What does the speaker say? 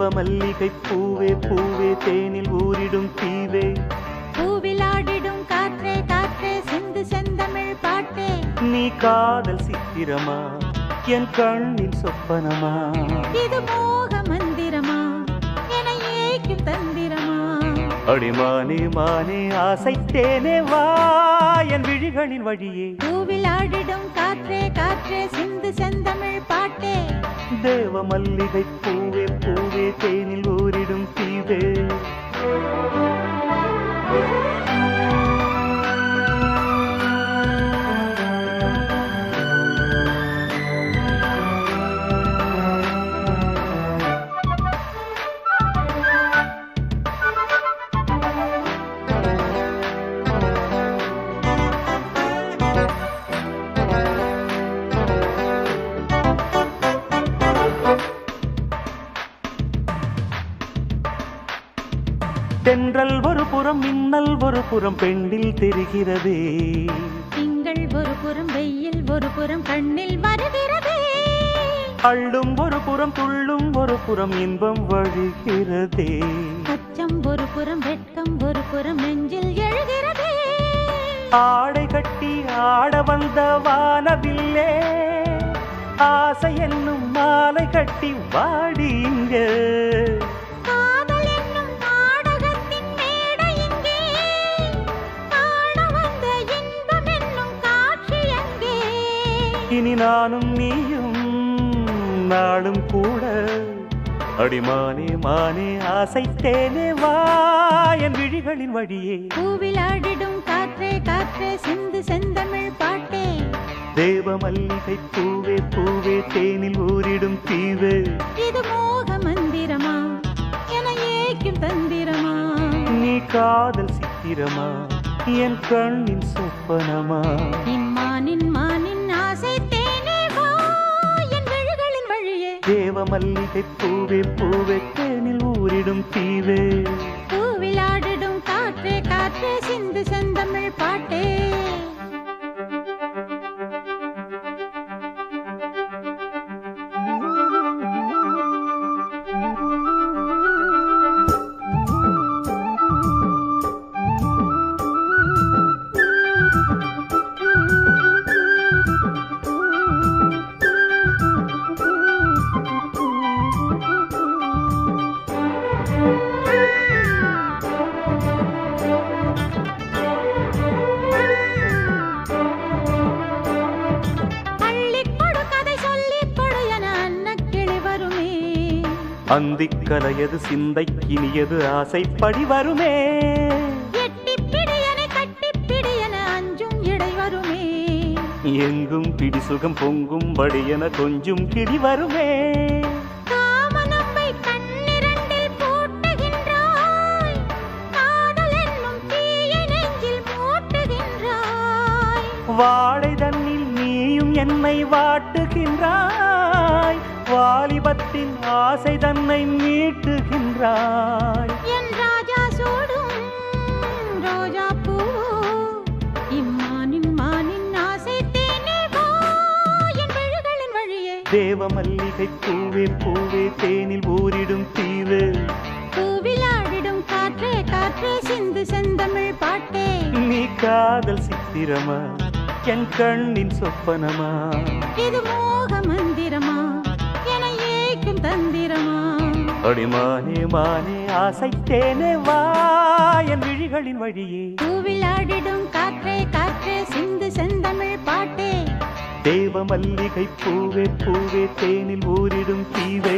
தேவ மல்லிகை பூவே பூவே தேனில் ஊரிடும் தீவே பூவில் ஆடிடும் காற்றே காற்றே சிந்து செந்தமிழ் பாட்டே நீ காதல் சித்திரமா என் கண்ணின் சொப்பனமா இது மோக மந்திரமா என ஏக்கும் தந்திரமா அடிமானே மானே ஆசைத்தேனே வா என் விழிகளின் வழியே பூவில் ஆடிடும் காற்றே காற்றே சிந்து செந்தமிழ் பாட்டே தேவ மல்லிகை பூவே பூவே தேனில் ஊரிடும் தீவே தென்றல் ஒரு புறம் மின்னல் ஒரு புறம் பெண்ணில் தெரிகிறதே திங்கள் ஒரு புறம் வெயில் ஒரு புறம் கண்ணில் வருகிறதே அள்ளும் ஒரு புறம் துள்ளும் ஒரு புறம் இன்பம் வழிகிறதே அச்சம் ஒரு புறம் வெட்கம் ஒரு புறம் நெஞ்சில் எழுகிறதே ஆடை கட்டி ஆட வந்த வானவில்லே ஆசை என்னும் மாலை கட்டி வாடிங்க இனி நானும் நீயும் நாளும் கூட அடிமானே மானே ஆசைத்தேனே வா என் விழிகளின் வழியே பூவில் ஆடிடும் காற்றே காற்றே சிந்து செந்தமிழ் பாட்டே தேவ மல்லிகை பூவே பூவே தேனில் ஊரிடும் தீவே இது மோக மந்திரமா என ஏக்கும் தந்திரமா நீ காதல் சித்திரமா என் கண்ணின் சொப்பனமா இம்மானின் மானின் ஆசை தேனே வா என் விழிகளின் வழியே தேவ மல்லிகை பூவே பூவே தேனில் ஊரிடும் தீவே பூவில் ஆடிடும் காற்றே காற்றே சிந்து செந்தமிழ் பாட்டே அந்திக்கலையது சிந்தைக்கினியது ஆசைப்படி வருமே எட்டிப்பிடியனை கட்டிப்பிடியன அஞ்சும் இடை வருமே எங்கும் பிடி சுகம் பொங்கும் படியன கொஞ்சம் கிடி வருமே காமனம்பை கண்ணிரண்டில் பூட்டுகின்றாய் காதல் என்னும் தீயை நெஞ்சில் மூட்டுகின்றாய் வாழை தன்னில் நீயும் என்னை வாட்டுகின்றாய் வாலிபத்தின் ஆசை தன்னை மீட்டுகின்றாய் என் ராஜா சூடும் ரோஜா பூ இம்மானின் மானின் ஆசை தேனே வா என் விழிகளின் வழியே தேவ மல்லிகை பூவே பூவே தேனில் ஊரிடும் தீவு பூவில் ஆடிடும் காற்றே காற்றே சிந்து செந்தமிழ் பாட்டே நீ காதல் சித்திரமா என் கண்ணின் சொப்பனமா இது மோக மந்திரமா என ஏக்கும் தந்திரமா அடிமானே மானே ஆசைத்தேனே வா என் விழிகளின் வழியே பூவில் ஆடிடும் காற்றே காற்றே சிந்து செந்தமிழ் பாட்டே தேவ மல்லிகை பூவே பூவே தேனில் ஊரிடும் தீவே